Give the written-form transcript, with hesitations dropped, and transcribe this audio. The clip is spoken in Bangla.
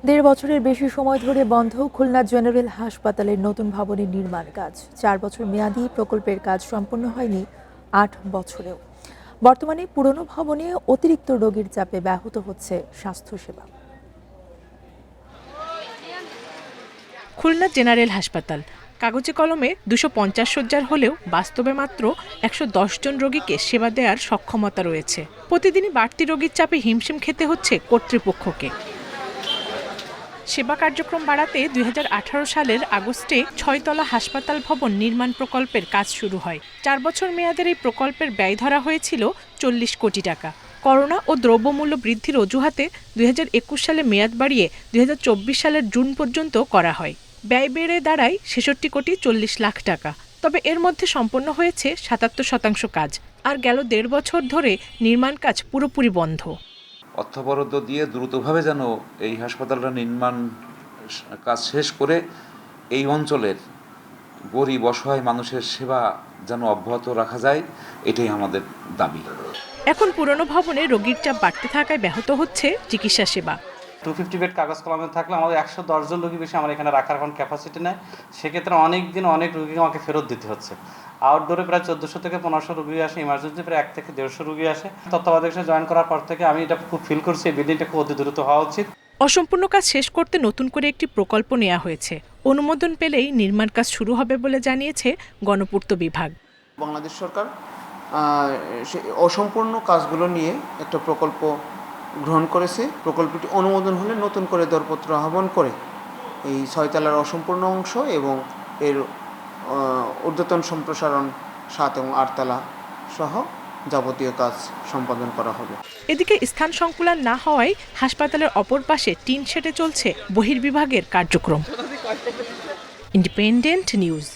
দেড় বছরের বেশি সময় ধরে বন্ধ খুলনা জেনারেল হাসপাতালের নতুন ভবনের নির্মাণ কাজ। 4 বছর মেয়াদী প্রকল্পের কাজ সম্পন্ন হয়নি 8 বছরেও। বর্তমানে পুরনো ভবনে অতিরিক্ত রোগীর চাপে ব্যাহত হচ্ছে স্বাস্থ্যসেবা। খুলনা জেনারেল হাসপাতাল কাগজে কলমে 250 শয্যার হলেও বাস্তবে মাত্র 110 জন রোগীকে সেবা দেওয়ার সক্ষমতা রয়েছে। প্রতিদিনই বাড়তি রোগীর চাপে হিমশিম খেতে হচ্ছে কর্তৃপক্ষকে। সেবা কার্যক্রম বাড়াতে 2018 সালের আগস্টে 6তলা হাসপাতাল ভবন নির্মাণ প্রকল্পের কাজ শুরু হয়। 4 বছর মেয়াদের এই প্রকল্পের ব্যয় ধরা হয়েছিল 40 কোটি টাকা। করোনা ও দ্রব্যমূল্য বৃদ্ধির অজুহাতে 2021 সালে মেয়াদ বাড়িয়ে 2024 সালের জুন পর্যন্ত করা হয়। ব্যয় বেড়ে দাঁড়ায় 66 কোটি 40 লাখ টাকা। তবে এর মধ্যে সম্পন্ন হয়েছে 77% কাজ, আর গেল 1.5 বছর ধরে নির্মাণ কাজ পুরোপুরি বন্ধ। অর্থ বরাদ্দ দিয়ে দ্রুতভাবে যেন এই হাসপাতালটা নির্মাণ কাজ শেষ করে এই অঞ্চলের গরিব অসহায় মানুষের সেবা যেন অব্যাহত রাখা যায়, এটাই আমাদের দাবি। এখন পুরনো ভবনে রোগীর চাপ বাড়তে থাকায় ব্যাহত হচ্ছে চিকিৎসা সেবা। 250 বেড কাগজ কলমে থাকলে আমাদের 110 জন রোগী বেশি আমার এখানে রাখার এখন ক্যাপাসিটি নেই। সেক্ষেত্রে অনেক দিন অনেক রোগীকে আমাকে ফেরত দিতে হচ্ছে। আউটডোরে প্রায় 1400 থেকে 1500 রোগী আসে, ইমার্জেন্সি প্রায় 1 থেকে 150 রোগী আসে। তত্ত্বাবধায়ক হিসেবে জয়েন করার পর থেকে আমি এটা খুব ফিল করছি এই বিল্ডিংটা খুব অতি দ্রুত হওয়া উচিত। অসম্পূর্ণ কাজ শেষ করতে নতুন করে একটি প্রকল্প নেওয়া হয়েছে। অনুমোদন পেলেই নির্মাণ কাজ শুরু হবে বলে জানিয়েছে গণপূর্ত বিভাগ। বাংলাদেশ সরকার অসম্পূর্ণ কাজগুলো নিয়ে একটা প্রকল্প গ্রহণ করেছে। প্রকল্পটি অনুমোদন হলে নতুন করে দরপত্র আহ্বান করে এই 6তলার অসম্পূর্ণ অংশ এবং এর ঊর্ধ্বতন সম্প্রসারণ 7 এবং 8 তলা সহ যাবতীয় কাজ সম্পাদন করা হবে। এদিকে স্থান সংকুলান না হওয়ায় হাসপাতালের অপর পাশে টিন শেডে চলছে বহির্বিভাগের কার্যক্রম। Independent news.